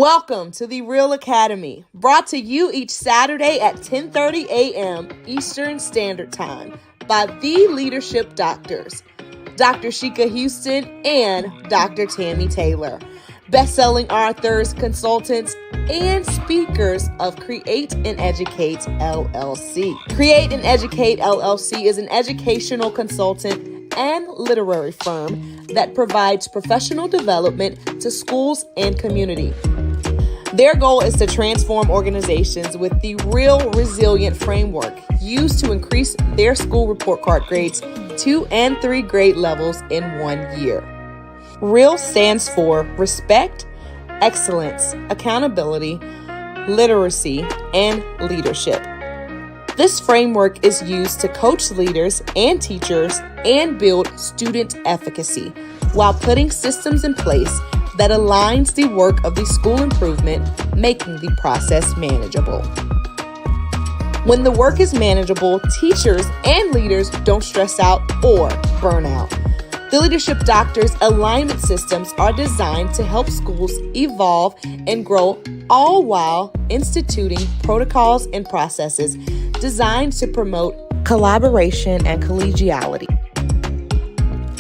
Welcome to the REALL Academy, brought to you each Saturday at 10:30 a.m. Eastern Standard Time by the leadership doctors, Dr. Sheka Houston and Dr. Tammy Taylor, best-selling authors, consultants, and speakers of Create and Educate LLC. Create and Educate LLC is an educational consultant and literary firm that provides professional development to schools and community. Their goal is to transform organizations with the REALL Resilience Framework used to increase their school report card grades 2 and 3 grade levels in 1 year. REALL stands for Respect, Excellence, Accountability, Literacy, and Leadership. This framework is used to coach leaders and teachers and build student efficacy while putting systems in place that aligns the work of the school improvement, making the process manageable. When the work is manageable, teachers and leaders don't stress out or burn out. The Leadership Doctors alignment systems are designed to help schools evolve and grow, all while instituting protocols and processes designed to promote collaboration and collegiality.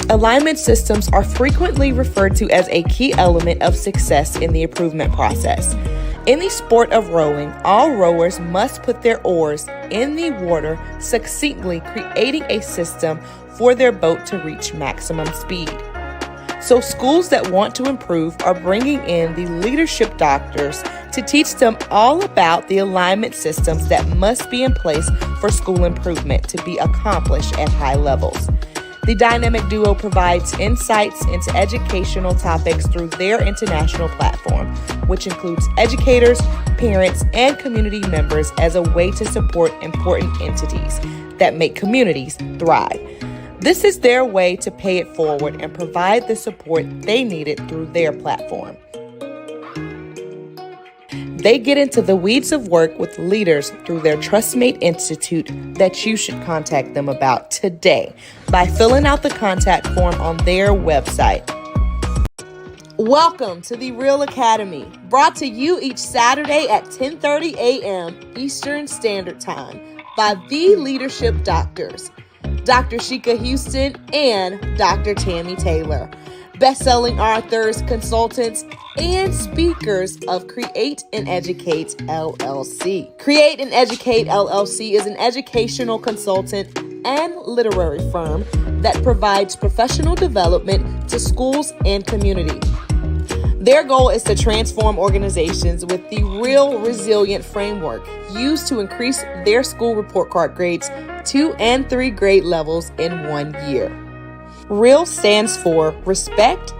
Alignment systems are frequently referred to as a key element of success in the improvement process. In the sport of rowing, all rowers must put their oars in the water succinctly, creating a system for their boat to reach maximum speed. So schools that want to improve are bringing in the leadership doctors to teach them all about the alignment systems that must be in place for school improvement to be accomplished at high levels. The dynamic duo provides insights into educational topics through their international platform, which includes educators, parents, and community members as a way to support important entities that make communities thrive. This is their way to pay it forward and provide the support they needed through their platform. They get into the weeds of work with leaders through their TrustMate Institute that you should contact them about today by filling out the contact form on their website. Welcome to the REALL Academy, brought to you each Saturday at 10:30 a.m. Eastern Standard Time by the leadership doctors, Dr. Sheka Houston and Dr. Tammy Taylor, best-selling authors, consultants, and speakers of Create and Educate LLC. Create and Educate LLC is an educational consultant and literary firm that provides professional development to schools and community. Their goal is to transform organizations with the REALL Resilience Framework used to increase their school report card grades 2 and 3 grade levels in 1 year. REALL stands for Respect,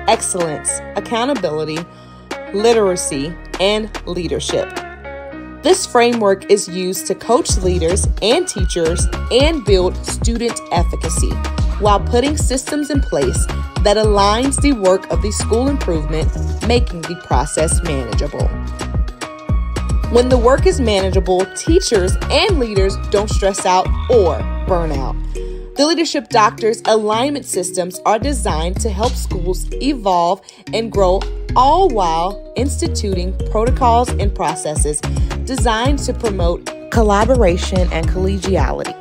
Excellence, Accountability, Literacy, and Leadership. This framework is used to coach leaders and teachers and build student efficacy while putting systems in place that aligns the work of the school improvement, making the process manageable. When the work is manageable, teachers and leaders don't stress out or burn out. The Leadership Doctors alignment systems are designed to help schools evolve and grow, all while instituting protocols and processes designed to promote collaboration and collegiality.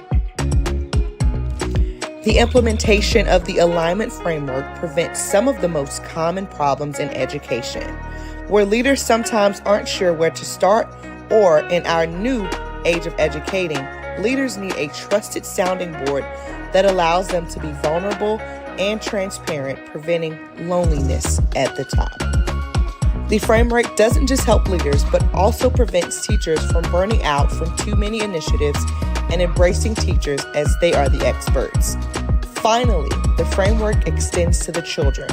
The implementation of the alignment framework prevents some of the most common problems in education, where leaders sometimes aren't sure where to start, or in our new age of educating, leaders need a trusted sounding board that allows them to be vulnerable and transparent, preventing loneliness at the top. The framework doesn't just help leaders, but also prevents teachers from burning out from too many initiatives and embracing teachers as they are the experts. Finally, the framework extends to the children,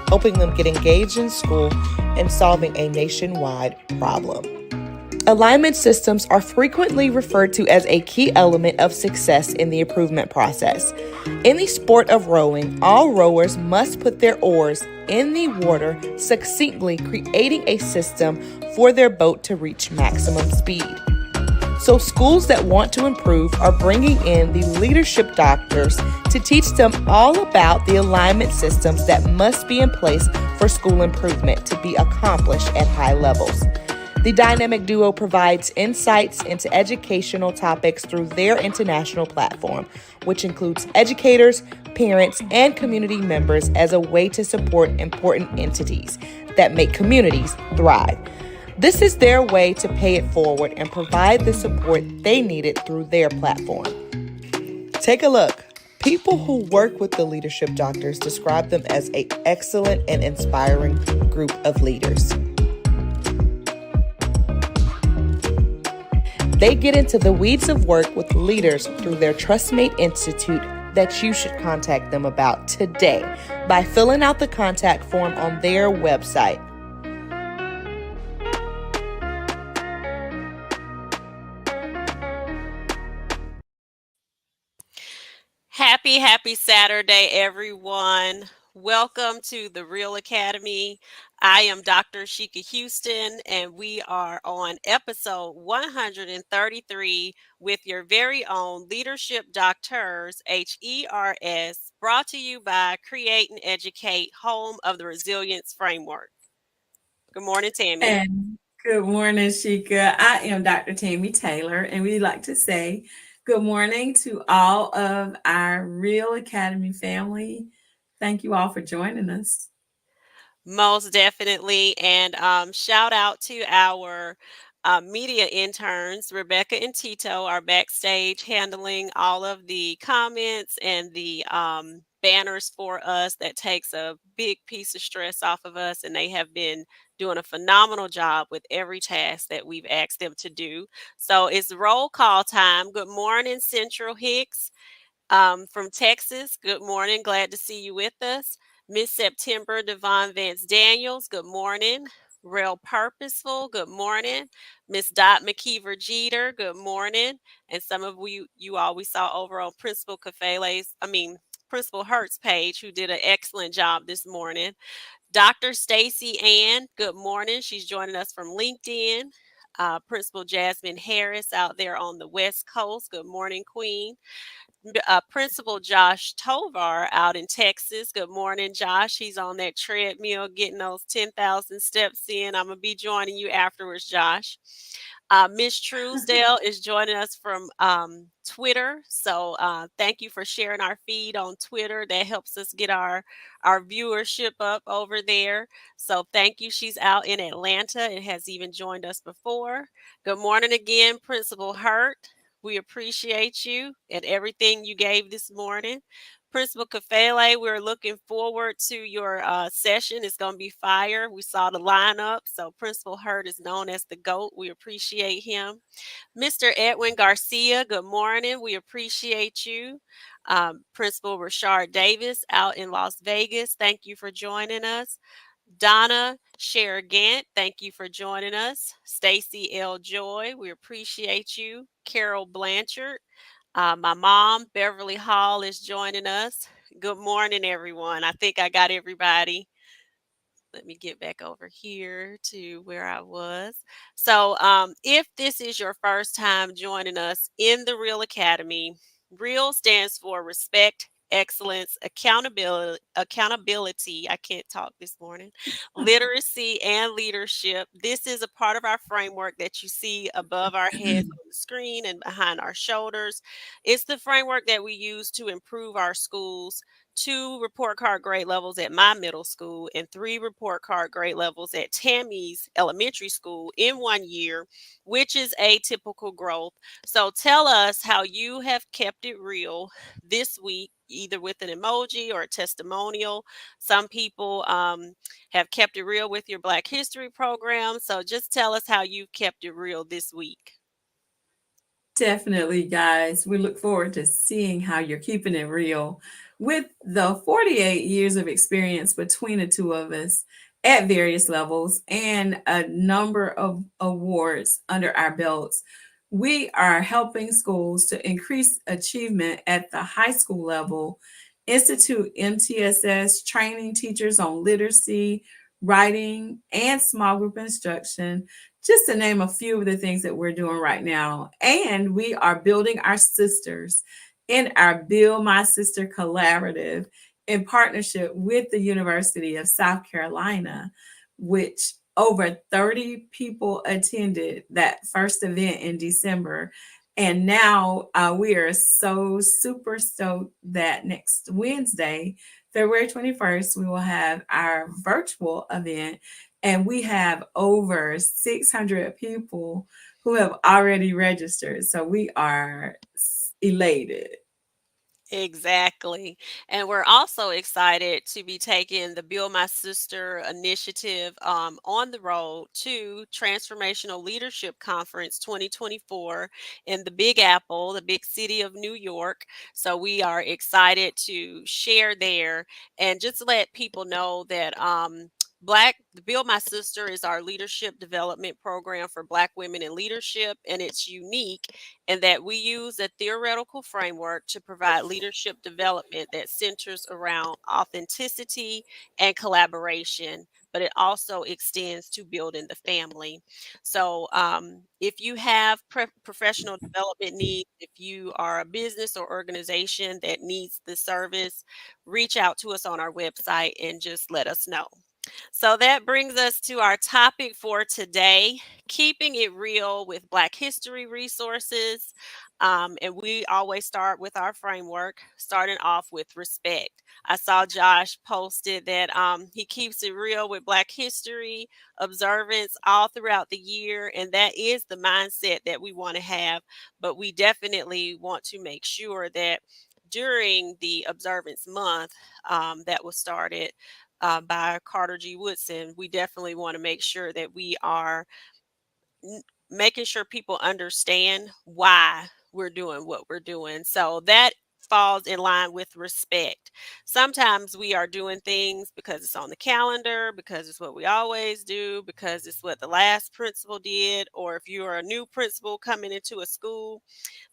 helping them get engaged in school and solving a nationwide problem. Alignment systems are frequently referred to as a key element of success in the improvement process. In the sport of rowing, all rowers must put their oars in the water succinctly, creating a system for their boat to reach maximum speed. So, schools that want to improve are bringing in the leadership doctors to teach them all about the alignment systems that must be in place for school improvement to be accomplished at high levels. The dynamic duo provides insights into educational topics through their international platform, which includes educators, parents, and community members as a way to support important entities that make communities thrive. This is their way to pay it forward and provide the support they needed through their platform. Take a look. People who work with the leadership doctors describe them as an excellent and inspiring group of leaders. They get into the weeds of work with leaders through their TrustMate Institute that you should contact them about today by filling out the contact form on their website. Happy Saturday, everyone. Welcome to the REALL Academy. I am Dr. Sheka Houston, and we are on episode 133 with your very own Leadership DoctHers, HERS, brought to you by Create and Educate, home of the Resilience Framework. Good morning, Tammy. And good morning, Sheka. I am Dr. Tammy Taylor, and we'd like to say good morning to all of our REALL Academy family. Thank you all for joining us. Most definitely. And shout out to our media interns. Rebecca and Tito are backstage handling all of the comments and the banners for us. That takes a big piece of stress off of us. And they have been doing a phenomenal job with every task that we've asked them to do. So it's roll call time. Good morning, Central Hicks. From Texas, good morning. Glad to see you with us. Miss September Devon Vance Daniels, good morning. Real Purposeful, good morning. Miss Dot McKeever Jeter, good morning. And some of you all we saw over on Principal Hertz page, who did an excellent job this morning. Dr. Stacy Ann, good morning. She's joining us from LinkedIn. Principal Jasmine Harris out there on the West Coast, good morning, Queen. Principal Josh Tovar out in Texas. Good morning, Josh. He's on that treadmill getting those 10,000 steps in. I'm going to be joining you afterwards, Josh. Miss Truesdale is joining us from Twitter. So thank you for sharing our feed on Twitter. That helps us get our viewership up over there. So thank you. She's out in Atlanta and has even joined us before. Good morning again, Principal Hurt. We appreciate you and everything you gave this morning. Principal Kafele, we're looking forward to your session. It's going to be fire. We saw the lineup. So Principal Hurt is known as the GOAT. We appreciate him. Mr. Edwin Garcia, good morning. We appreciate you. Principal Rashard Davis out in Las Vegas, thank you for joining us. Donna Shergant, thank you for joining us. Stacy L. Joy, we appreciate you. Carol Blanchard, my mom, Beverly Hall, is joining us. Good morning, everyone. I think I got everybody. Let me get back over here to where I was. So if this is your first time joining us in the REALL Academy, REAL stands for respect, excellence, accountability. I can't talk this morning. Literacy and leadership. This is a part of our framework that you see above our heads on the screen and behind our shoulders. It's the framework that we use to improve our schools. 2 report card grade levels at my middle school and 3 report card grade levels at Tammy's elementary school in 1 year, which is atypical growth. So tell us how you have kept it real this week, either with an emoji or a testimonial. Some people have kept it real with your Black History program. So just tell us how you've kept it real this week. Definitely, guys. We look forward to seeing how you're keeping it real with the 48 years of experience between the two of us at various levels and a number of awards under our belts. We are helping schools to increase achievement at the high school level, institute MTSS, training teachers on literacy, writing, and small group instruction, just to name a few of the things that we're doing right now. And we are building our sisters in our Build My Sister Collaborative in partnership with the University of South Carolina, which over 30 people attended that first event in December. And now we are so super stoked that next Wednesday, February 21st, we will have our virtual event. And we have over 600 people who have already registered. So we are elated. Exactly. And we're also excited to be taking the Build My Sister initiative on the road to Transformational Leadership Conference 2024 in the Big Apple, the big city of New York. So we are excited to share there and just let people know that the Build My Sister is our leadership development program for Black women in leadership, and it's unique in that we use a theoretical framework to provide leadership development that centers around authenticity and collaboration, but it also extends to building the family. So if you have professional development needs, if you are a business or organization that needs the service, reach out to us on our website and just let us know. So that brings us to our topic for today, keeping it real with Black history resources. And we always start with our framework, starting off with respect. I saw Josh posted that he keeps it real with Black history observance all throughout the year. And that is the mindset that we want to have. But we definitely want to make sure that during the observance month that was started by Carter G. Woodson, we definitely want to make sure that we are making sure people understand why we're doing what we're doing. So that falls in line with respect. Sometimes we are doing things because it's on the calendar, because it's what we always do, because it's what the last principal did, or if you are a new principal coming into a school,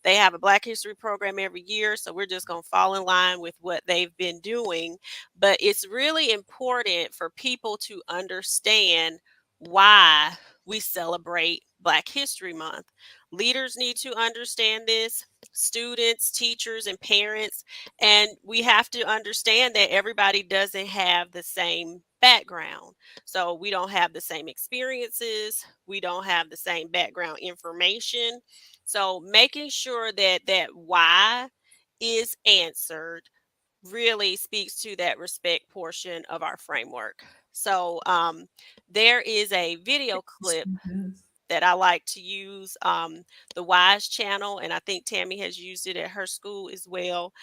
they have a Black History program every year, so we're just going to fall in line with what they've been doing. But it's really important for people to understand why we celebrate Black History Month. Leaders need to understand this, students, teachers, and parents, and we have to understand that everybody doesn't have the same background. So we don't have the same experiences, we don't have the same background information. So making sure that that why is answered really speaks to that respect portion of our framework. So there is a video clip that I like to use, the WISE channel, and I think Tammy has used it at her school as well.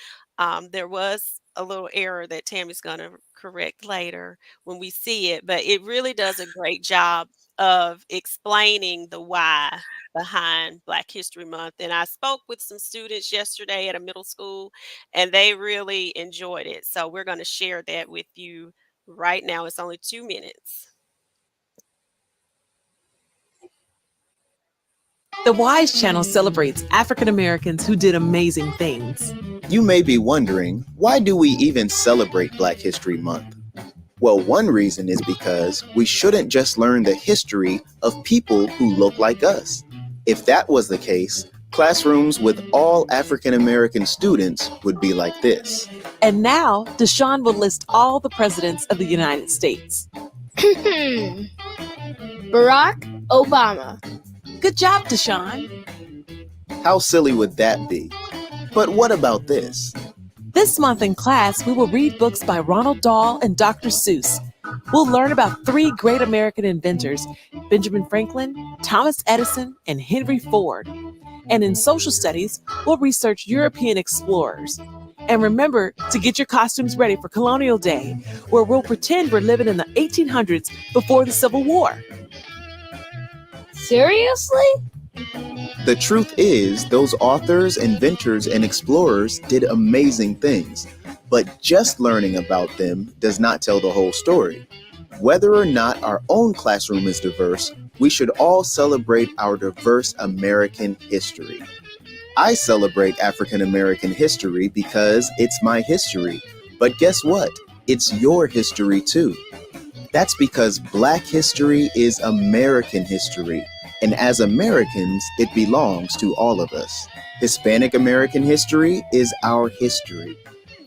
There was a little error that Tammy's going to correct later when we see it, but it really does a great job of explaining the why behind Black History Month. And I spoke with some students yesterday at a middle school, and they really enjoyed it. So we're going to share that with you right now. It's only 2 minutes. The WISE channel celebrates African Americans who did amazing things. You may be wondering, why do we even celebrate Black History Month? Well, one reason is because we shouldn't just learn the history of people who look like us. If that was the case, classrooms with all African American students would be like this. And now, Deshaun will list all the presidents of the United States. Barack Obama. Good job, Deshaun. How silly would that be? But what about this? This month in class, we will read books by Ronald Dahl and Dr. Seuss. We'll learn about 3 great American inventors, Benjamin Franklin, Thomas Edison, and Henry Ford. And in social studies, we'll research European explorers. And remember to get your costumes ready for Colonial Day, where we'll pretend we're living in the 1800s before the Civil War. Seriously? The truth is, those authors, inventors, and explorers did amazing things, but just learning about them does not tell the whole story. Whether or not our own classroom is diverse, we should all celebrate our diverse American history. I celebrate African American history because it's my history, but guess what? It's your history too. That's because Black history is American history. And as Americans, it belongs to all of us. Hispanic American history is our history.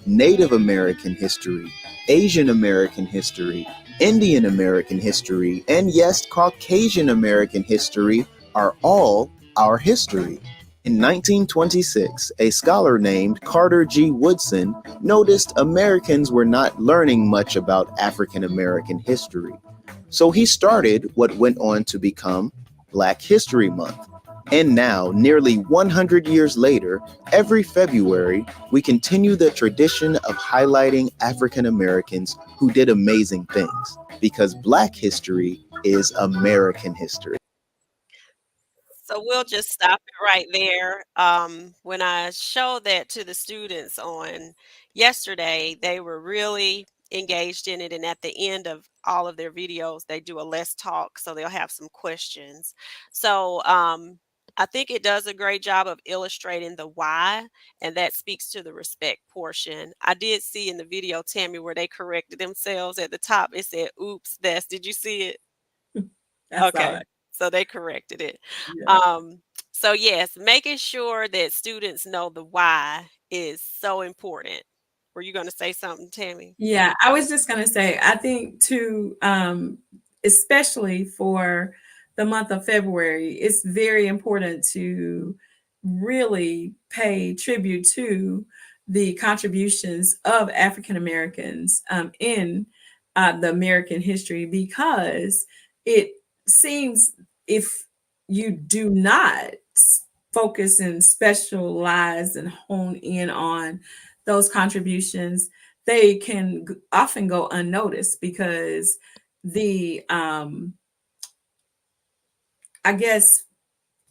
Native American history, Asian American history, Indian American history, and yes, Caucasian American history are all our history. In 1926, a scholar named Carter G. Woodson noticed Americans were not learning much about African American history. So he started what went on to become Black History Month. And now, nearly 100 years later, every February, we continue the tradition of highlighting African Americans who did amazing things, because Black history is American history. So we'll just stop it right there. When I showed that to the students on yesterday, they were really engaged in it. And at the end of all of their videos, they do a let's talk. So they'll have some questions. So I think it does a great job of illustrating the why, and that speaks to the respect portion. I did see in the video, Tammy, where they corrected themselves at the top. It said, oops, did you see it? I saw Okay. it. So they corrected it. Yeah. So yes, making sure that students know the why is so important. Were you going to say something, Tammy? Yeah, I was just going to say, I think too, especially for the month of February, it's very important to really pay tribute to the contributions of African Americans in the American history, because it seems if you do not focus and specialize and hone in on those contributions, they can often go unnoticed, because the I guess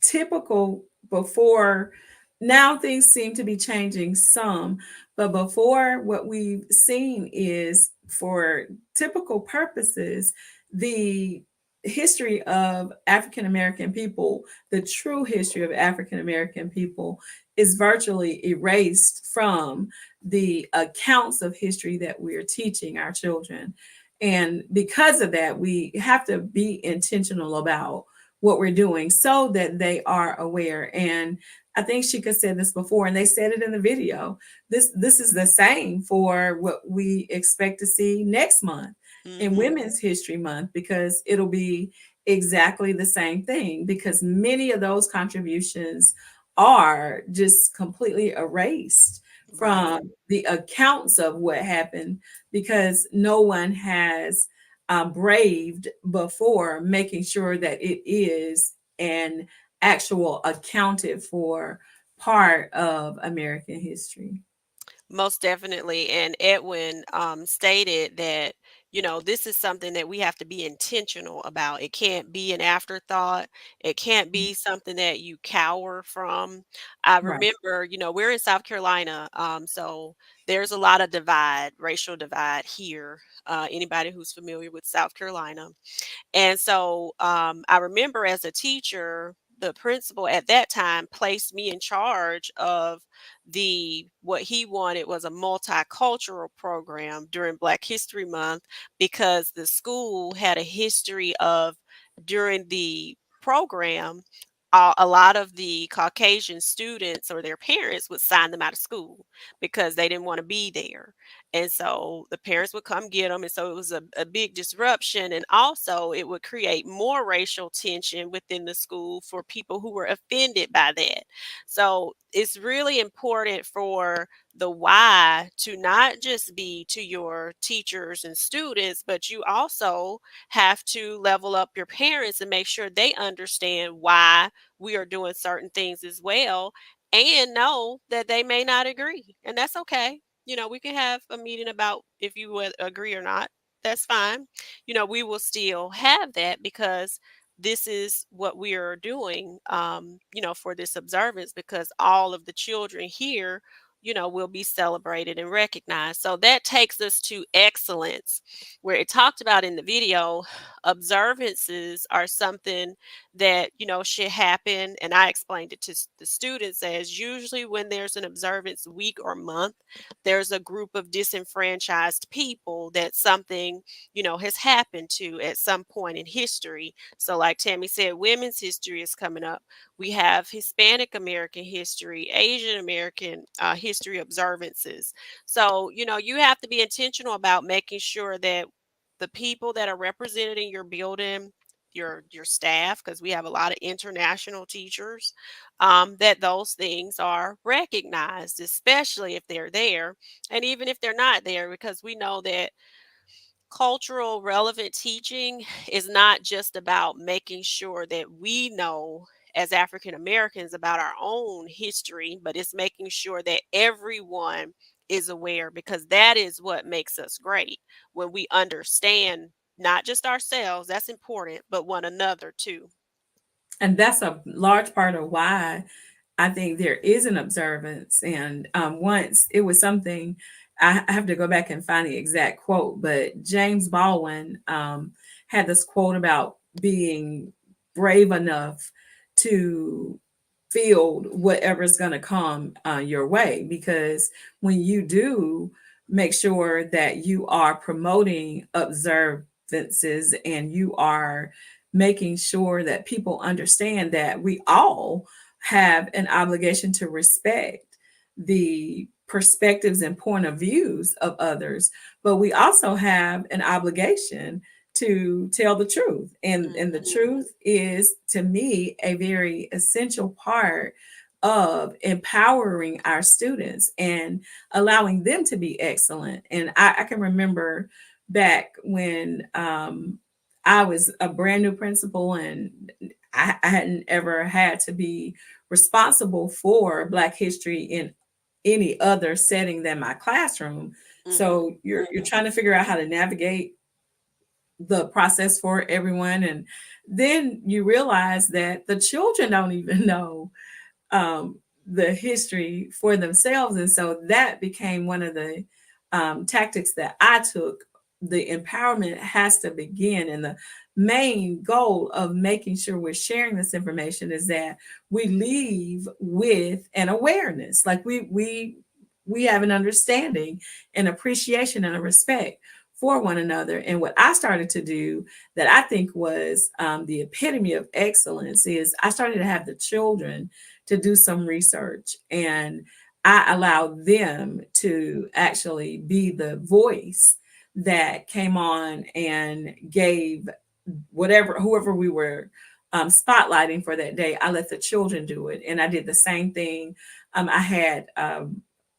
typical before, now things seem to be changing some, but before, what we've seen is, for typical purposes, the history of African American people, the true history of African American people, is virtually erased from the accounts of history that we're teaching our children. And because of that, we have to be intentional about what we're doing so that they are aware. And I think Sheka said this before, and they said it in the video. This is the same for what we expect to see next month in Women's History Month, because it'll be exactly the same thing, because many of those contributions are just completely erased from the accounts of what happened, because no one has braved before making sure that it is an actual accounted for part of American history. Most definitely. And Edwin stated that, this is something that we have to be intentional about. It can't be an afterthought. It can't be something that you cower from. I Right. remember, we're in South Carolina. So there's a lot of racial divide here. Anybody who's familiar with South Carolina. And so I remember as a teacher, the principal at that time placed me in charge of what he wanted was a multicultural program during Black History Month, because the school had a history of, during the program, a lot of the Caucasian students or their parents would sign them out of school because they didn't want to be there. And so the parents would come get them. And so it was a big disruption. And also, it would create more racial tension within the school for people who were offended by that. So it's really important for the why to not just be to your teachers and students, but you also have to level up your parents and make sure they understand why we are doing certain things as well, and know that they may not agree. And that's okay. We can have a meeting about if you would agree or not. That's fine. We will still have that, because this is what we are doing, for this observance, because all of the children here, will be celebrated and recognized. So that takes us to excellence, where it talked about in the video. Observances are something that, should happen. And I explained it to the students as usually when there's an observance week or month, there's a group of disenfranchised people that something, has happened to at some point in history. So like Tammy said, women's history is coming up. We have Hispanic American history, Asian American history observances. So, you have to be intentional about making sure that the people that are represented in your building, your staff, because we have a lot of international teachers, that those things are recognized, especially if they're there, and even if they're not there, because we know that cultural relevant teaching is not just about making sure that we know as African Americans about our own history, but it's making sure that everyone is aware, because that is what makes us great, when we understand not just ourselves, that's important, but one another too. And that's a large part of why I think there is an observance. And once it was something, I have to go back and find the exact quote, but James Baldwin had this quote about being brave enough to field whatever's going to come your way. Because when you do make sure that you are promoting observances and you are making sure that people understand that we all have an obligation to respect the perspectives and point of views of others, but we also have an obligation to tell the truth. And the truth is, to me, a very essential part of empowering our students and allowing them to be excellent. And I can remember back when I was a brand new principal, and I hadn't ever had to be responsible for Black history in any other setting than my classroom. So you're trying to figure out how to navigate the process for everyone, and then you realize that the children don't even know the history for themselves. And so that became one of the tactics that I took. The empowerment has to begin. And the main goal of making sure we're sharing this information is that we leave with an awareness. Like we have an understanding, an appreciation, and a respect for one another. And what I started to do that I think was the epitome of excellence is I started to have the children to do some research, and I allowed them to actually be the voice that came on and gave whoever we were spotlighting for that day. I let the children do it, and I did the same thing. I had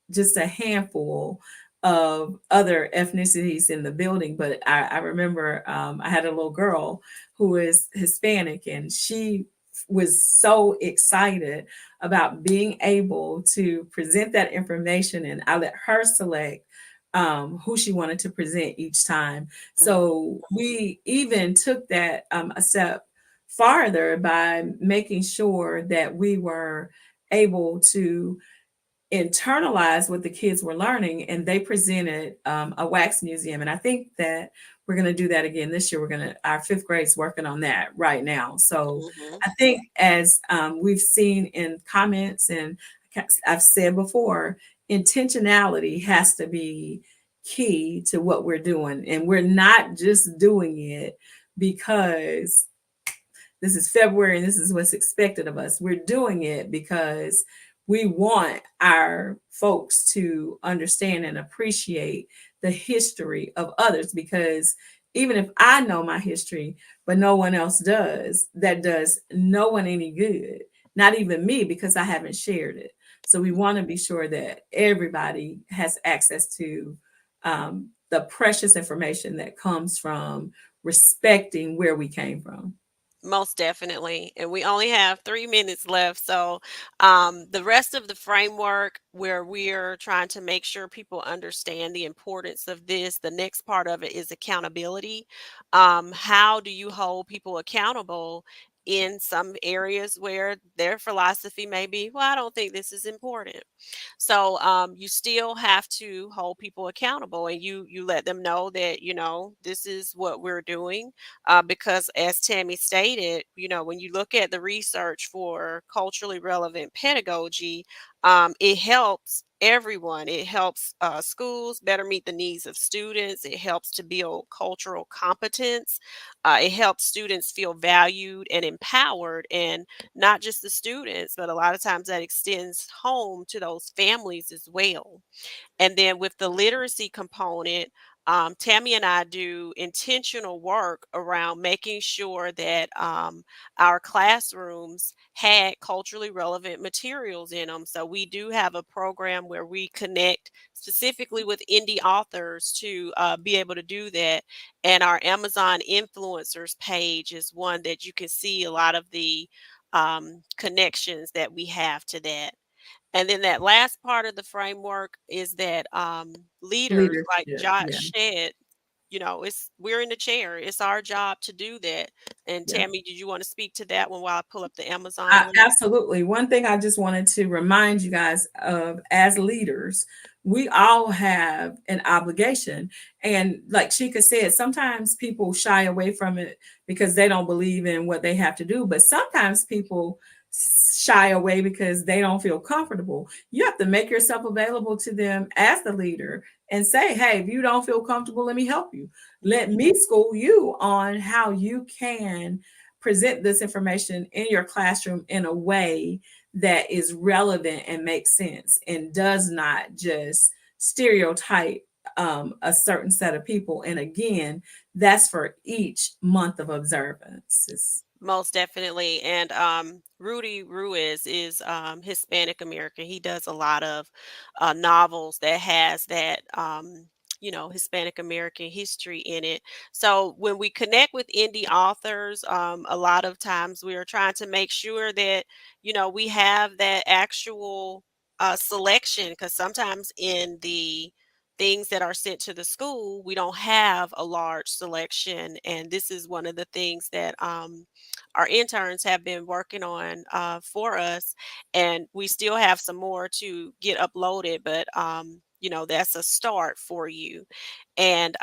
just a handful of other ethnicities in the building, but I remember I had a little girl who is Hispanic, and she was so excited about being able to present that information, and I let her select who she wanted to present each time. So we even took that a step farther by making sure that we were able to internalize what the kids were learning, and they presented a wax museum. And I think that we're going to do that again this year. Our fifth grade's working on that right now. So I think as we've seen in comments, and I've said before, intentionality has to be key to what we're doing. And we're not just doing it because this is February and this is what's expected of us. We're doing it because we want our folks to understand and appreciate the history of others, because even if I know my history, but no one else does, that does no one any good, not even me, because I haven't shared it. So we want to be sure that everybody has access to the precious information that comes from respecting where we came from. Most definitely. And we only have 3 minutes left. So, the rest of the framework, where we're trying to make sure people understand the importance of this, the next part of it is accountability. How do you hold people accountable in some areas where their philosophy may be, well, I don't think this is important. So you still have to hold people accountable, and you let them know that, you know, this is what we're doing. Because as Tammy stated, you know, when you look at the research for culturally relevant pedagogy, it helps everyone. It helps schools better meet the needs of students. It helps to build cultural competence. It helps students feel valued and empowered, and not just the students, but a lot of times that extends home to those families as well. And then with the literacy component, Tammy and I do intentional work around making sure that our classrooms had culturally relevant materials in them. So we do have a program where we connect specifically with indie authors to be able to do that. And our Amazon influencers page is one that you can see a lot of the connections that we have to that. And then that last part of the framework is that leaders, like Leadership, yeah. Josh said, you know, we're in the chair. It's our job to do that. And Yeah. Tammy, did you want to speak to that one while I pull up the Amazon link? Absolutely. One thing I just wanted to remind you guys of, as leaders, we all have an obligation. And like Sheka said, sometimes people shy away from it because they don't believe in what they have to do. But sometimes people shy away because they don't feel comfortable. You have to make yourself available to them as the leader and say, hey, if you don't feel comfortable, let me help you. Let me school you on how you can present this information in your classroom in a way that is relevant and makes sense and does not just stereotype a certain set of people. And again, that's for each month of observance. Most definitely. And Rudy Ruiz is Hispanic American. He does a lot of novels that has that you know, Hispanic American history in it. So when we connect with indie authors, a lot of times we are trying to make sure that, you know, we have that actual selection, because sometimes in the things that are sent to the school, we don't have a large selection. And this is one of the things that our interns have been working on for us, and we still have some more to get uploaded, but you know, that's a start for you. And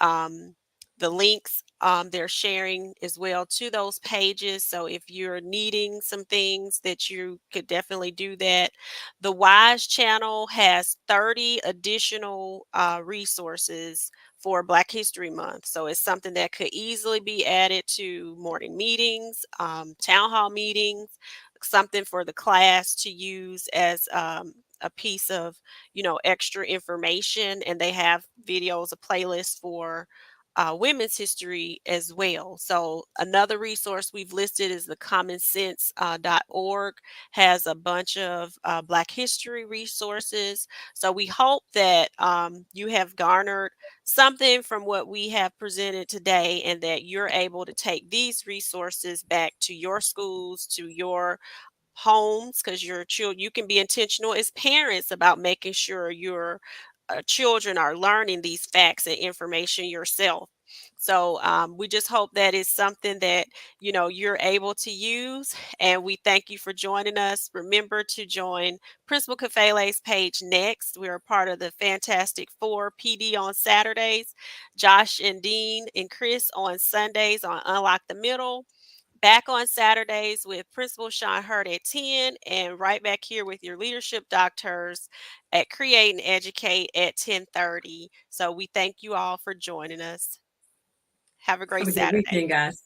the links they're sharing as well to those pages. So if you're needing some things, that you could definitely do that. The Wise channel has 30 additional resources for Black History Month. So it's something that could easily be added to morning meetings, town hall meetings, something for the class to use as a piece of, you know, extra information. And they have videos, a playlist for women's history as well. So another resource we've listed is the commonsense.org, has a bunch of Black history resources. So we hope that you have garnered something from what we have presented today, and that you're able to take these resources back to your schools, to your homes, because your children, you can be intentional as parents about making sure your children are learning these facts and information yourself. So we just hope that is something that, you know, you're able to use. And we thank you for joining us. Remember to join Principal Kafele's page next. We're a part of the Fantastic Four PD on Saturdays, Josh and Dean and Chris on Sundays on Unlock the Middle. Back on Saturdays with Principal Sean Hurt at 10, and right back here with your leadership doctors at Create and Educate at 10:30. So we thank you all for joining us. Have a great Have a good Saturday. weekend, guys.